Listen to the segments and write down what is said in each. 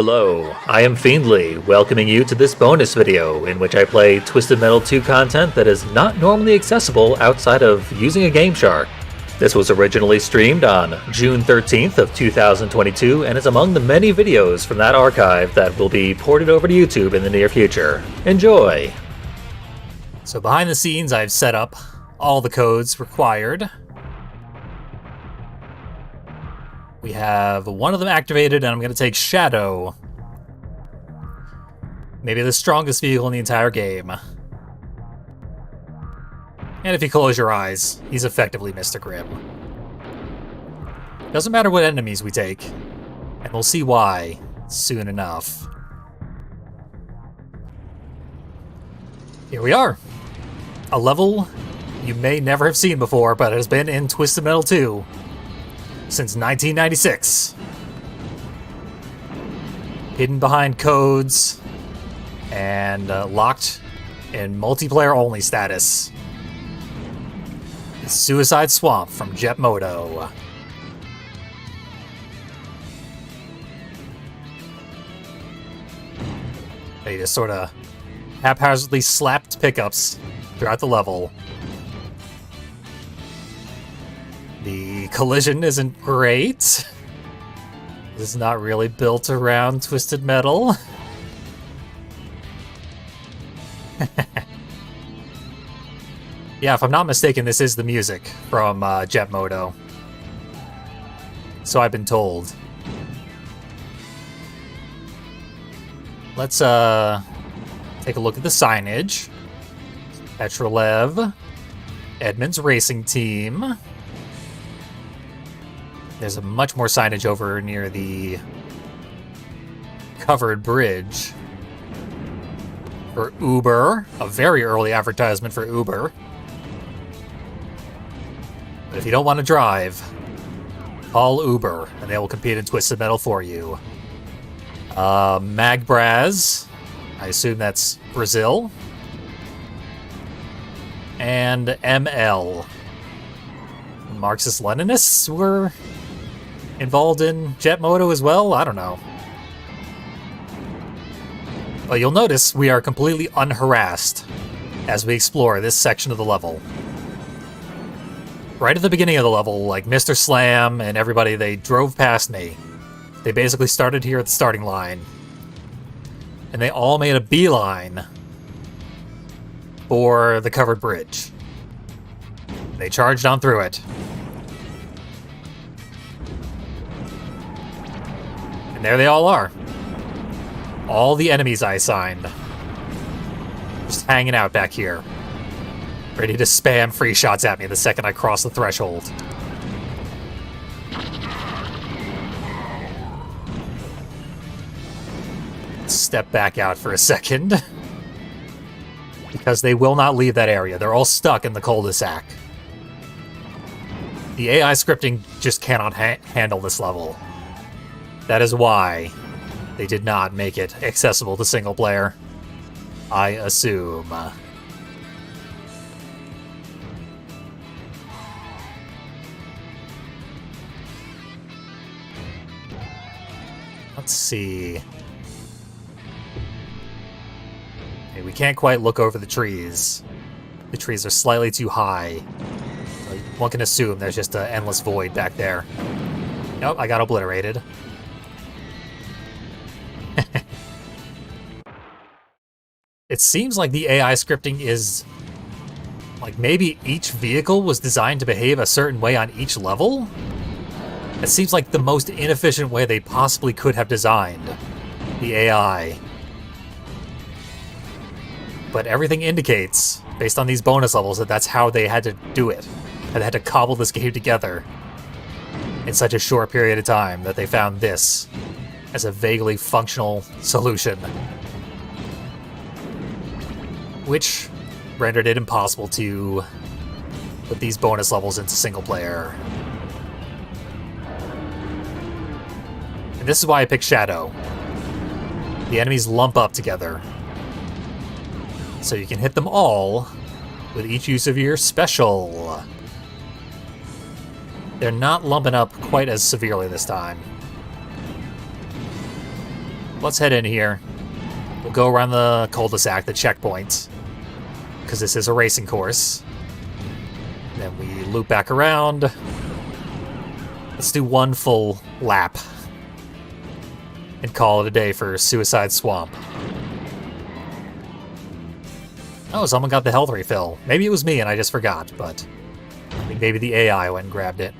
Hello, I am Fiendly, welcoming you to this bonus video in which I play Twisted Metal 2 content that is not normally accessible outside of using a Game Shark. This was originally streamed on June 13th of 2022 and is among the many videos from that archive that will be ported over to YouTube in the near future. Enjoy! So behind the scenes I've set up all the codes required. We have one of them activated, and I'm going to take Shadow. Maybe the strongest vehicle in the entire game. And if you close your eyes, he's effectively Mr. Grimm. Doesn't matter what enemies we take, and we'll see why soon enough. Here we are. A level you may never have seen before, but it has been in Twisted Metal 2. Since 1996. Hidden behind codes and locked in multiplayer only status. It's Suicide Swamp from Jet Moto. They just sort of haphazardly slapped pickups throughout the level. The collision isn't great. This is not really built around Twisted Metal. Yeah, if I'm not mistaken, this is the music from Jet Moto. So I've been told. Let's take a look at the signage. Petrolev, Edmonds Racing Team. There's a much more signage over near the covered bridge for Uber, a very early advertisement for Uber. But if you don't want to drive, call Uber, and they will compete in Twisted Metal for you. Magbraz, I assume that's Brazil. And ML. Marxist-Leninists were involved in Jet Moto as well? I don't know. But you'll notice we are completely unharassed as we explore this section of the level. Right at the beginning of the level, like Mr. Slam and everybody, they drove past me. They basically started here at the starting line. And they all made a beeline for the covered bridge. They charged on through it. And there they all are. All the enemies I assigned. Just hanging out back here. Ready to spam free shots at me the second I cross the threshold. Step back out for a second. Because they will not leave that area. They're all stuck in the cul-de-sac. The AI scripting just cannot handle this level. That is why they did not make it accessible to single player, I assume. Let's see. Okay, we can't quite look over the trees. The trees are slightly too high. One can assume there's just an endless void back there. Nope, I got obliterated. It seems like the AI scripting is... like maybe each vehicle was designed to behave a certain way on each level? It seems like the most inefficient way they possibly could have designed the AI. But everything indicates, based on these bonus levels, that that's how they had to do it. They had to cobble this game together in such a short period of time that they found this as a vaguely functional solution. Which rendered it impossible to put these bonus levels into single player. And this is why I picked Shadow. The enemies lump up together. So you can hit them all with each use of your special. They're not lumping up quite as severely this time. Let's head in here. We'll go around the cul-de-sac, the checkpoint, because this is a racing course. Then we loop back around. Let's do one full lap and call it a day for Suicide Swamp. Oh, someone got the health refill. Maybe it was me and I just forgot, but I think maybe the AI went and grabbed it.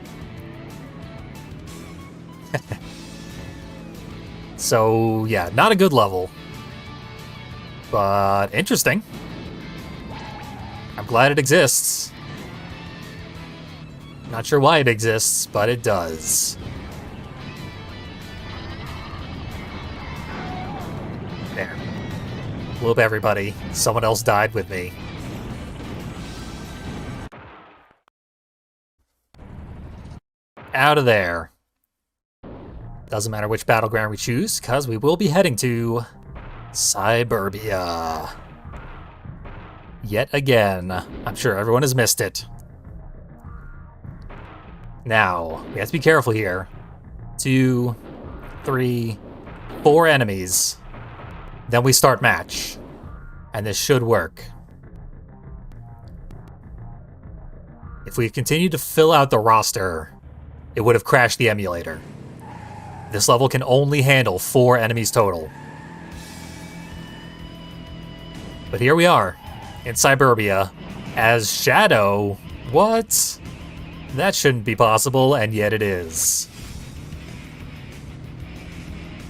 So, yeah, not a good level, but interesting. I'm glad it exists. Not sure why it exists, but it does. There. Whoop, everybody. Someone else died with me. Out of there. Doesn't matter which battleground we choose, because we will be heading to Cyburbia. Yet again. I'm sure everyone has missed it. Now, we have to be careful here. 2, 3, 4 enemies. Then we start match. And this should work. If we had continued to fill out the roster, it would have crashed the emulator. This level can only handle 4 enemies total. But here we are, in Cyburbia, as Shadow. What? That shouldn't be possible, and yet it is.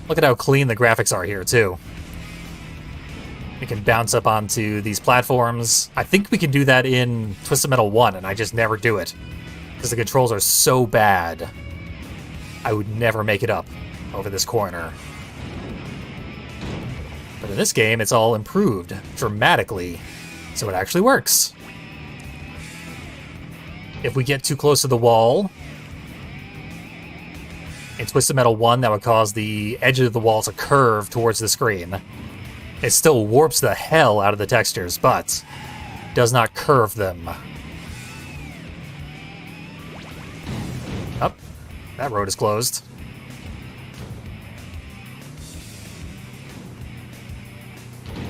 Look at how clean the graphics are here, too. We can bounce up onto these platforms. I think we can do that in Twisted Metal 1, and I just never do it. Because the controls are so bad. I would never make it up over this corner. But in this game, it's all improved dramatically, so it actually works. If we get too close to the wall, in Twisted Metal 1, that would cause the edge of the wall to curve towards the screen. It still warps the hell out of the textures, but does not curve them. Oh, that road is closed.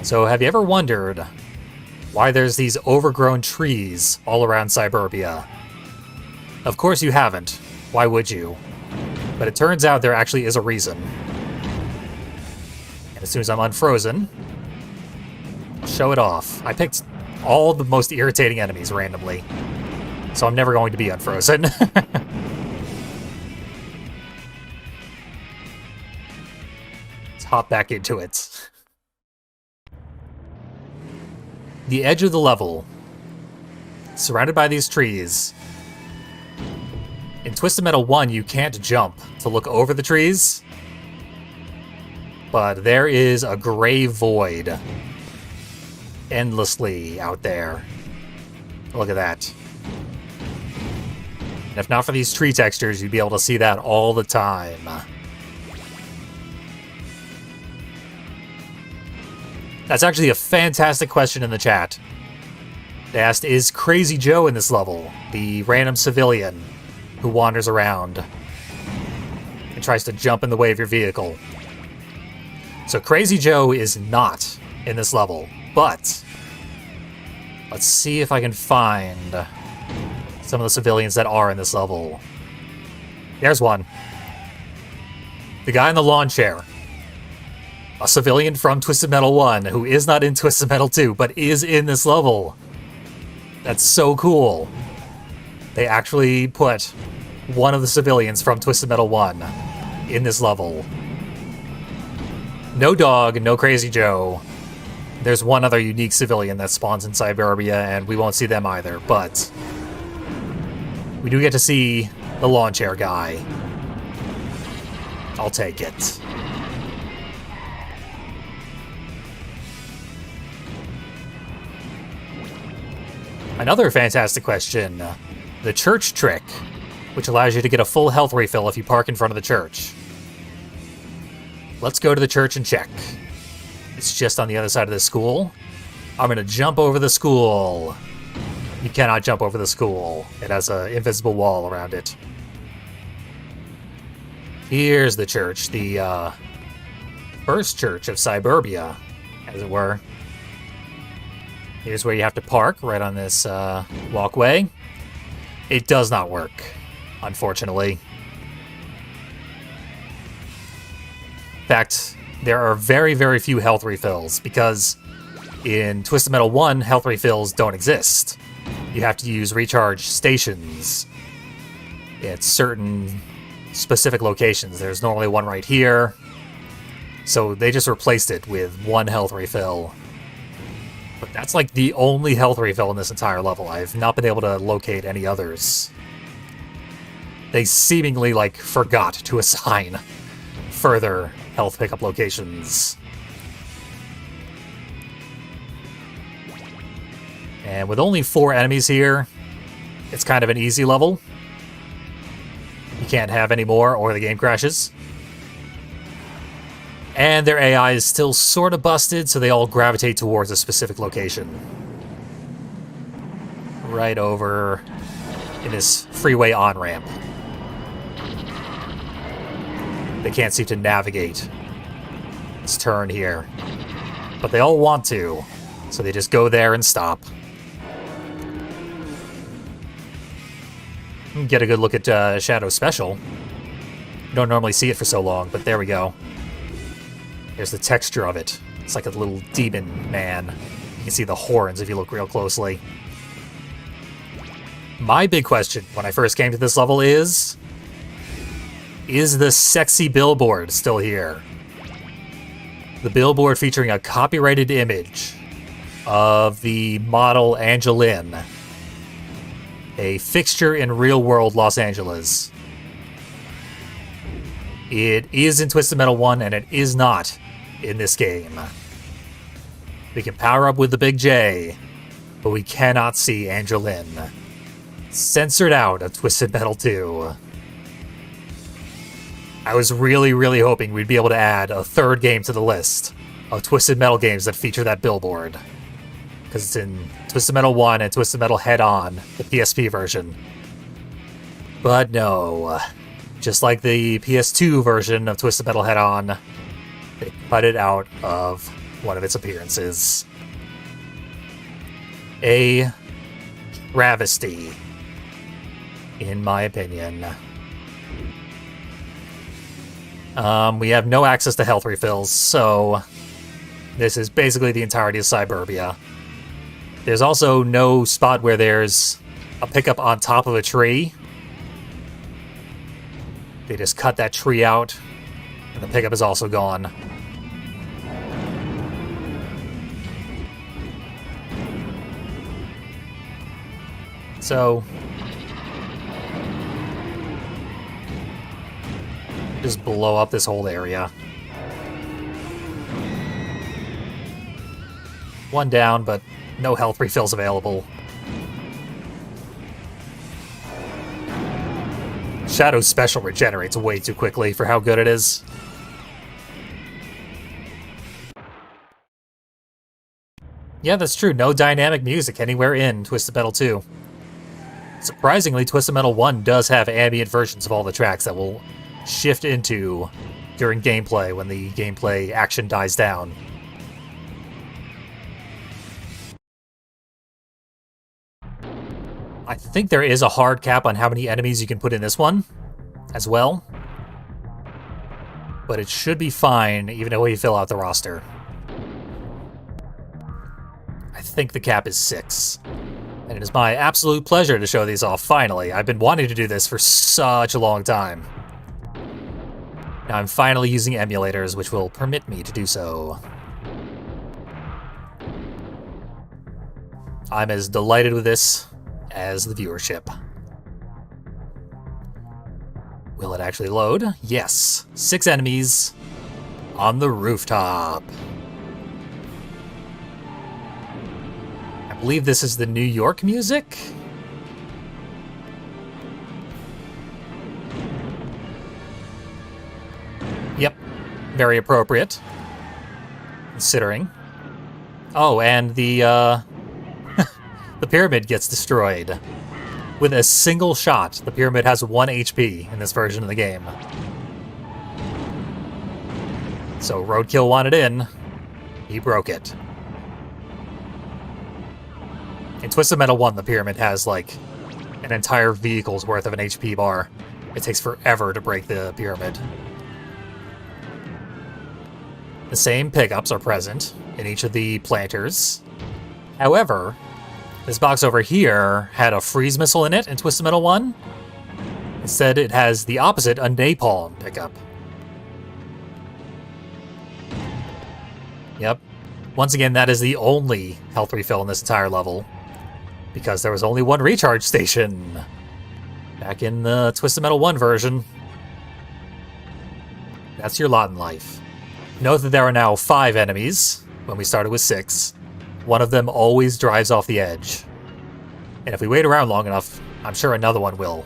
So have you ever wondered why there's these overgrown trees all around Cyburbia? Of course you haven't. Why would you? But it turns out there actually is a reason. And as soon as I'm unfrozen, I'll show it off. I picked all the most irritating enemies randomly, so I'm never going to be unfrozen. Let's hop back into it. The edge of the level, surrounded by these trees. In Twisted Metal 1, you can't jump to look over the trees, but there is a gray void endlessly out there. Look at that. And if not for these tree textures, you'd be able to see that all the time. That's actually a fantastic question in the chat. They asked, is Crazy Joe in this level? The random civilian who wanders around and tries to jump in the way of your vehicle. So Crazy Joe is not in this level, but let's see if I can find some of the civilians that are in this level. There's one. The guy in the lawn chair. A civilian from Twisted Metal 1 who is not in Twisted Metal 2, but is in this level. That's so cool. They actually put one of the civilians from Twisted Metal 1 in this level. No dog, no Crazy Joe. There's one other unique civilian that spawns in Cyburbia, and we won't see them either, but we do get to see the lawn chair guy. I'll take it. Another fantastic question. The church trick, which allows you to get a full health refill if you park in front of the church. Let's go to the church and check. It's just on the other side of the school. I'm going to jump over the school. You cannot jump over the school. It has an invisible wall around it. Here's the church. The first church of Cyburbia, as it were. Here's where you have to park, right on this walkway. It does not work, unfortunately. In fact, there are very, very few health refills, because in Twisted Metal 1, health refills don't exist. You have to use recharge stations at certain specific locations. There's normally one right here. So they just replaced it with one health refill. But that's like the only health refill in this entire level. I've not been able to locate any others. They seemingly, like, forgot to assign further health pickup locations. And with only 4 enemies here, it's kind of an easy level. You can't have any more or the game crashes. And their AI is still sort of busted, so they all gravitate towards a specific location. Right over in this freeway on-ramp. They can't seem to navigate this turn here. But they all want to, so they just go there and stop. Get a good look at Shadow Special. You don't normally see it for so long, but there we go. There's the texture of it. It's like a little demon man. You can see the horns if you look real closely. My big question when I first came to this level is the sexy billboard still here? The billboard featuring a copyrighted image of the model Angeline, a fixture in real-world Los Angeles. It is in Twisted Metal 1, and it is not in this game. We can power up with the big J, but we cannot see Angeline. Censored out of Twisted Metal 2. I was really, really hoping we'd be able to add a third game to the list of Twisted Metal games that feature that billboard. Because it's in Twisted Metal 1 and Twisted Metal Head-On, the PSP version. But no. Just like the PS2 version of Twisted Metal Head-On, they cut it out of one of its appearances. A travesty, in my opinion. We have no access to health refills, so this is basically the entirety of Cyburbia. There's also no spot where there's a pickup on top of a tree. They just cut that tree out, and the pickup is also gone. So, just blow up this whole area. One down, but no health refills available. Shadow Special regenerates way too quickly for how good it is. Yeah, that's true. No dynamic music anywhere in Twisted Metal 2. Surprisingly, Twisted Metal 1 does have ambient versions of all the tracks that will shift into during gameplay when the gameplay action dies down. I think there is a hard cap on how many enemies you can put in this one as well. But it should be fine even though you fill out the roster. I think the cap is 6. And it is my absolute pleasure to show these off finally. I've been wanting to do this for such a long time. Now I'm finally using emulators, which will permit me to do so. I'm as delighted with this as the viewership. Will it actually load? Yes. 6 enemies on the rooftop. I believe this is the New York music. Yep. Very appropriate. Considering. Oh, and the the pyramid gets destroyed. With a single shot, the pyramid has 1 HP in this version of the game. So Roadkill wanted in. He broke it. In Twisted Metal 1, the pyramid has, like, an entire vehicle's worth of an HP bar. It takes forever to break the pyramid. The same pickups are present in each of the planters. However, this box over here had a freeze missile in it in Twisted Metal 1. Instead, it has the opposite, a napalm pickup. Yep. Once again, that is the only health refill in this entire level, because there was only one recharge station back in the Twisted Metal 1 version. That's your lot in life. Note that there are now 5 enemies, when we started with 6. One of them always drives off the edge. And if we wait around long enough, I'm sure another one will.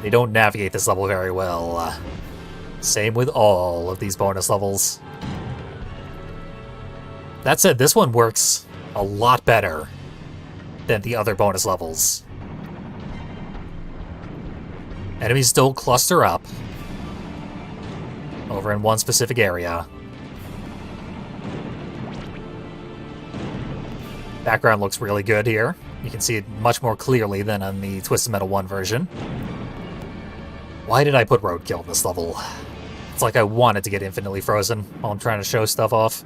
They don't navigate this level very well. Same with all of these bonus levels. That said, this one works a lot better than the other bonus levels. Enemies still cluster up over in one specific area. Background looks really good here. You can see it much more clearly than on the Twisted Metal 1 version. Why did I put Roadkill in this level? It's like I wanted to get infinitely frozen while I'm trying to show stuff off.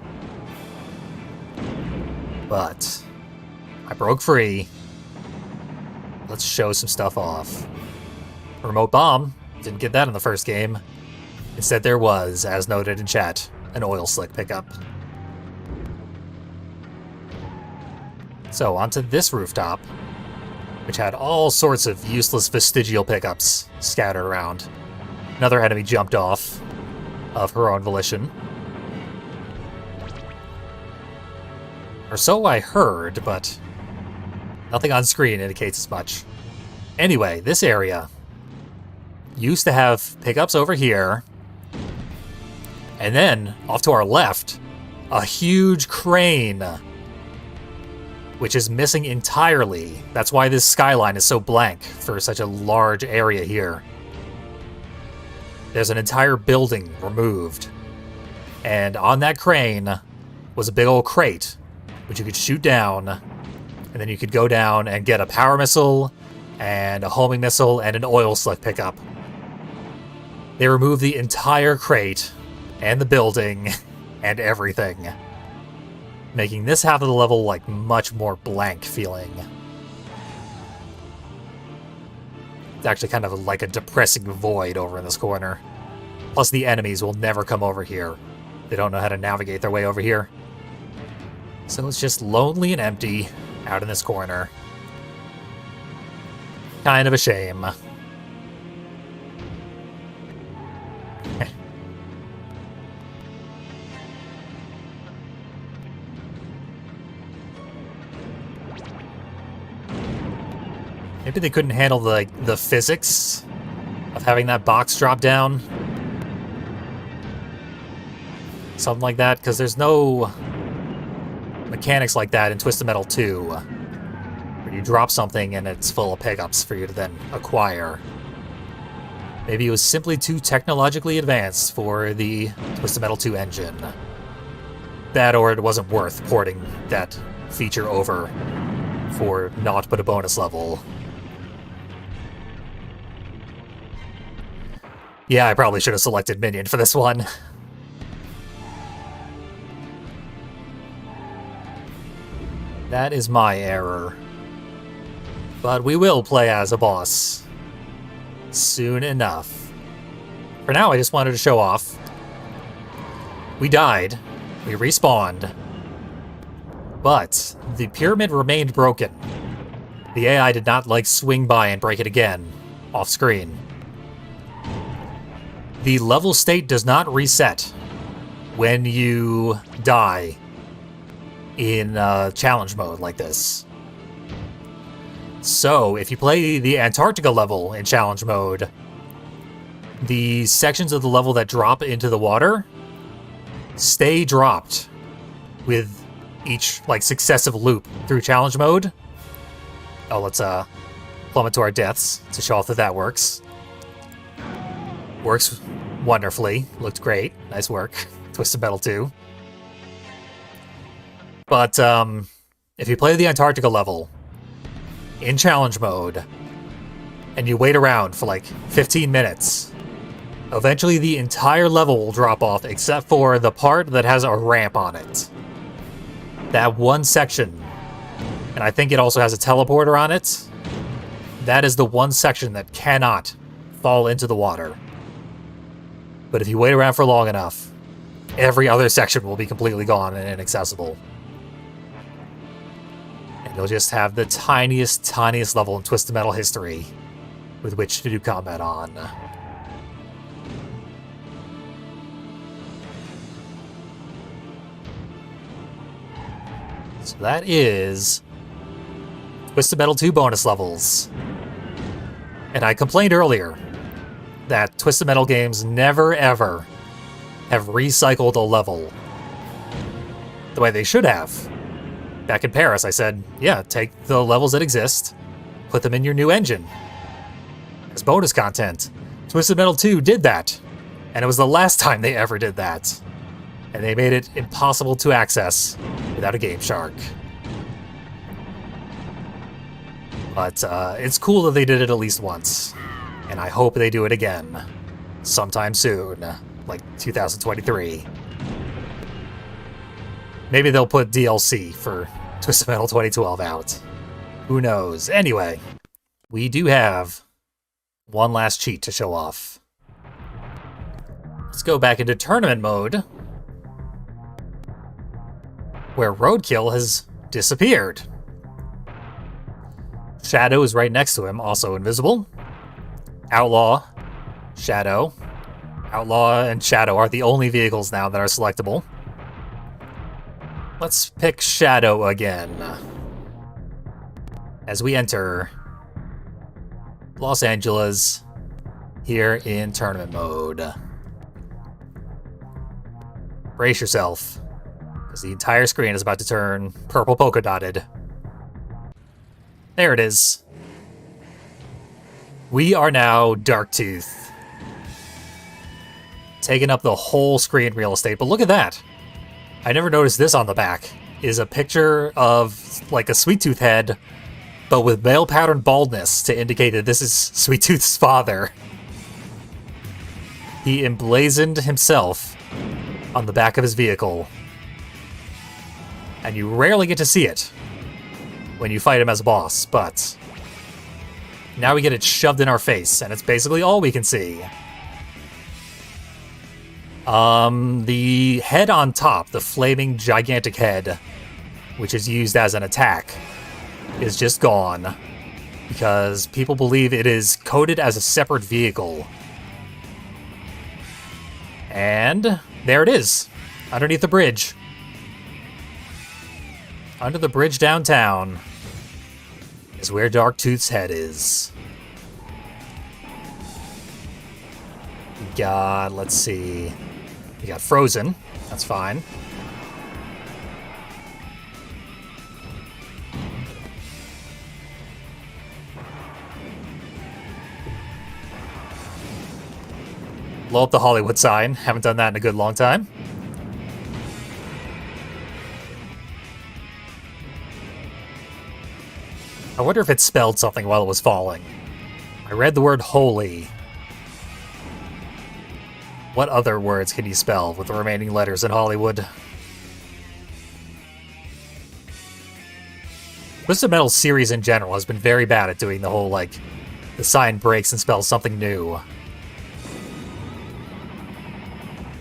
But I broke free. Let's show some stuff off. Remote bomb. Didn't get that in the first game. Instead there was, as noted in chat, an oil slick pickup. So onto this rooftop, which had all sorts of useless vestigial pickups scattered around. Another enemy jumped off of her own volition. Or so I heard, but nothing on screen indicates as much. Anyway, this area used to have pickups over here, and then, off to our left, a huge crane, which is missing entirely. That's why this skyline is so blank for such a large area here. There's an entire building removed, and on that crane was a big old crate, which you could shoot down, and then you could go down and get a power missile, and a homing missile, and an oil slick pickup. They removed the entire crate, and the building, and everything, making this half of the level, like, much more blank feeling. It's actually kind of like a depressing void over in this corner. Plus the enemies will never come over here. They don't know how to navigate their way over here. So it's just lonely and empty out in this corner. Kind of a shame. Maybe they couldn't handle the physics of having that box drop down. Something like that, because there's no mechanics like that in Twisted Metal 2, where you drop something and it's full of pickups for you to then acquire. Maybe it was simply too technologically advanced for the Twisted Metal 2 engine. That, or it wasn't worth porting that feature over for naught but a bonus level. Yeah, I probably should have selected Minion for this one. That is my error. But we will play as a boss soon enough. For now, I just wanted to show off. We died. We respawned. But the pyramid remained broken. The AI did not, like, swing by and break it again off screen. The level state does not reset when you die in challenge mode like this. So, if you play the Antarctica level in challenge mode, the sections of the level that drop into the water stay dropped with each, like, successive loop through challenge mode. Oh, let's plummet to our deaths to show off that that works. Works wonderfully. Looked great. Nice work. Twisted Metal 2. But if you play the Antarctica level in challenge mode and you wait around for like 15 minutes, eventually the entire level will drop off except for the part that has a ramp on it. That one section, and I think it also has a teleporter on it, that is the one section that cannot fall into the water. But if you wait around for long enough, every other section will be completely gone and inaccessible. And you'll just have the tiniest level in Twisted Metal history with which to do combat on. So that is Twisted Metal 2 bonus levels. And I complained earlier that Twisted Metal games never ever have recycled a level the way they should have. Back in Paris, I said, yeah, take the levels that exist, put them in your new engine as bonus content. Twisted Metal 2 did that, and it was the last time they ever did that. And they made it impossible to access without a Game Shark. But it's cool that they did it at least once, and I hope they do it again sometime soon, like 2023. Maybe they'll put DLC for Twisted Metal 2012 out. Who knows? Anyway, we do have one last cheat to show off. Let's go back into tournament mode, where Roadkill has disappeared. Shadow is right next to him, also invisible. Outlaw, Shadow. Outlaw and Shadow are the only vehicles now that are selectable. Let's pick Shadow again as we enter Los Angeles here in tournament mode. Brace yourself, because the entire screen is about to turn purple polka dotted. There it is. We are now Darktooth, taking up the whole screen real estate, but look at that. I never noticed this on the back. Is a picture of like a Sweet Tooth head, but with male pattern baldness to indicate that this is Sweet Tooth's father. He emblazoned himself on the back of his vehicle, and you rarely get to see it when you fight him as a boss, but now we get it shoved in our face, and it's basically all we can see. The head on top, the flaming gigantic head, which is used as an attack, is just gone because people believe it is coded as a separate vehicle. And there it is, underneath the bridge. Under the bridge downtown is where Darktooth's head is. We got, let's see, we got Frozen, that's fine. Blow up the Hollywood sign, haven't done that in a good long time. I wonder if it spelled something while it was falling. I read the word holy. What other words can you spell with the remaining letters in Hollywood? Twisted Metal series in general has been very bad at doing the whole, like, the sign breaks and spells something new.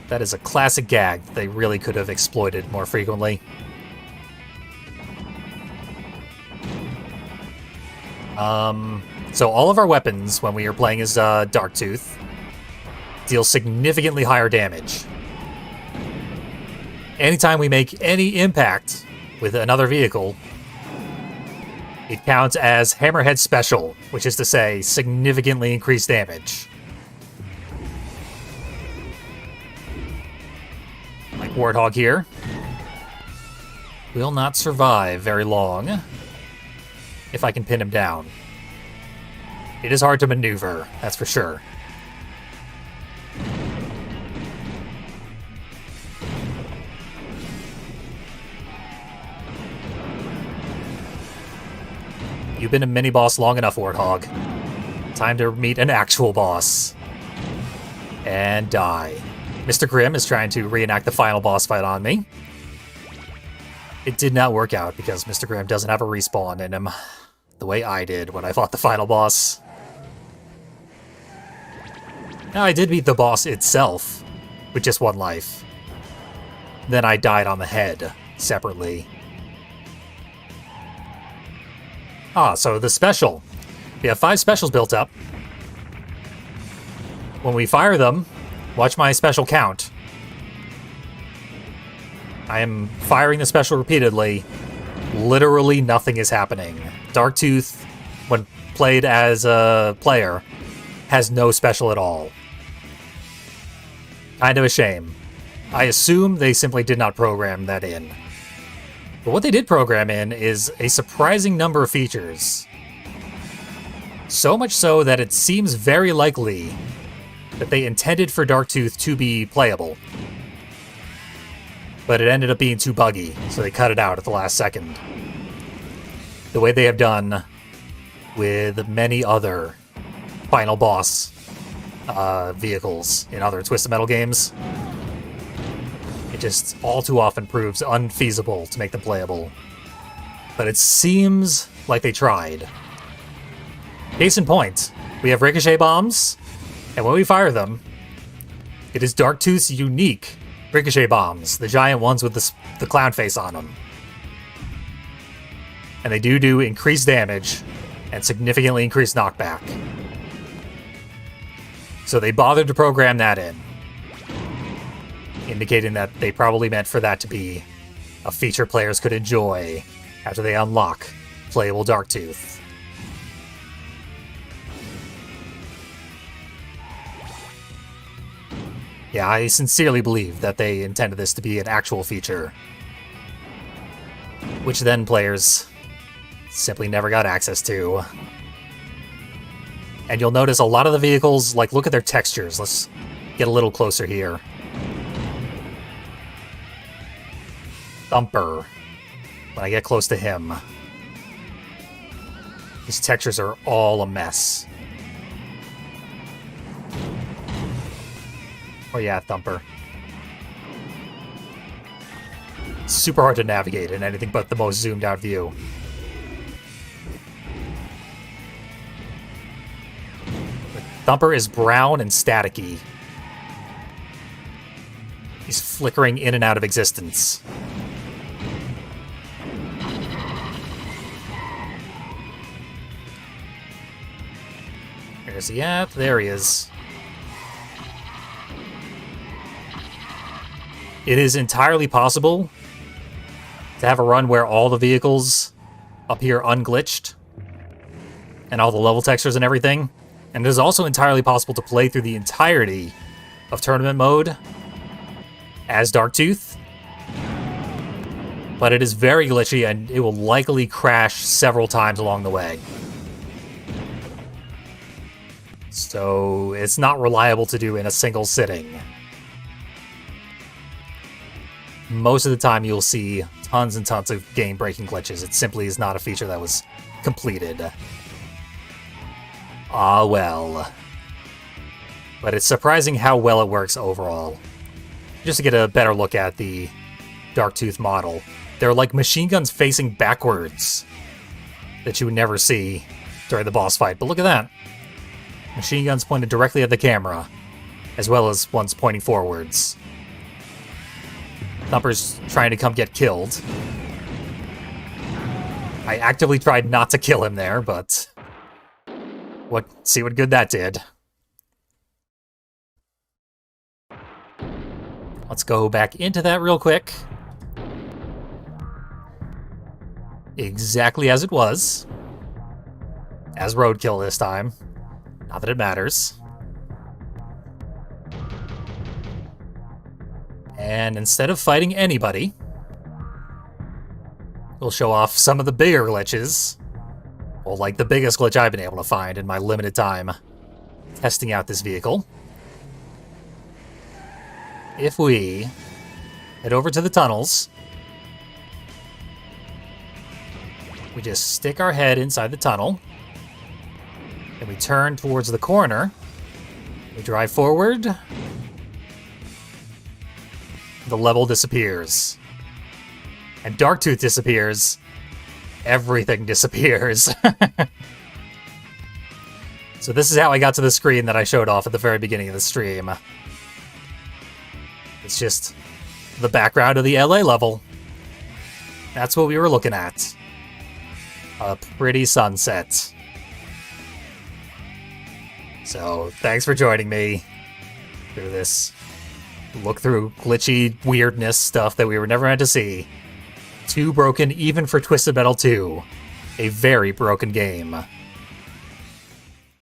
That is a classic gag that they really could have exploited more frequently. So all of our weapons, when we are playing as Darktooth, deal significantly higher damage. Anytime we make any impact with another vehicle, it counts as Hammerhead Special, which is to say, significantly increased damage. Like Warthog here. Will not survive very long if I can pin him down. It is hard to maneuver, that's for sure. You've been a mini-boss long enough, Warthog. Time to meet an actual boss. And die. Mr. Grimm is trying to reenact the final boss fight on me. It did not work out because Mr. Grimm doesn't have a respawn in him the way I did when I fought the final boss. Now, I did beat the boss itself with just 1 life. Then I died on the head separately. Ah, so the special. We have 5 specials built up. When we fire them, watch my special count. I am firing the special repeatedly. Literally nothing is happening. Darktooth, when played as a player, has no special at all. Kind of a shame. I assume they simply did not program that in. But what they did program in is a surprising number of features. So much so that it seems very likely that they intended for Darktooth to be playable. But it ended up being too buggy, so they cut it out at the last second. The way they have done with many other final boss vehicles in other Twisted Metal games. It just all too often proves unfeasible to make them playable. But it seems like they tried. Case in point, we have ricochet bombs, and when we fire them, it is Darktooth's unique ricochet bombs, the giant ones with the clown face on them. And they do increased damage and significantly increased knockback. So they bothered to program that in, indicating that they probably meant for that to be a feature players could enjoy after they unlock playable Darktooth. Yeah, I sincerely believe that they intended this to be an actual feature, which then players simply never got access to. And you'll notice a lot of the vehicles, like, look at their textures. Let's get a little closer here. Thumper. When I get close to him, his textures are all a mess. Oh yeah, Thumper. It's super hard to navigate in anything but the most zoomed out view. Thumper is brown and staticky. He's flickering in and out of existence. Where's he at? There he is. It is entirely possible to have a run where all the vehicles appear unglitched and all the level textures and everything. And it is also entirely possible to play through the entirety of tournament mode as Darktooth. But it is very glitchy and it will likely crash several times along the way. So it's not reliable to do in a single sitting. Most of the time you'll see tons and tons of game-breaking glitches. It simply is not a feature that was completed. Ah, well. But it's surprising how well it works overall. Just to get a better look at the Darktooth model. They're like machine guns facing backwards that you would never see during the boss fight. But look at that. Machine guns pointed directly at the camera, as well as ones pointing forwards. Thumper's trying to come get killed. I actively tried not to kill him there, but see what good that did. Let's go back into that real quick. Exactly as it was. As roadkill this time. Not that it matters. And instead of fighting anybody, we'll show off some of the bigger glitches. Well, like the biggest glitch I've been able to find in my limited time testing out this vehicle. If we head over to the tunnels, We just stick our head inside the tunnel. Then we turn towards the corner. We drive forward. The level disappears. And Darktooth disappears. Everything disappears. So this is how I got to the screen that I showed off at the very beginning of the stream. It's just the background of the LA level. That's what we were looking at. A pretty sunset. So, thanks for joining me through this look through glitchy weirdness stuff that we were never meant to see. Too broken even for Twisted Metal 2. A very broken game.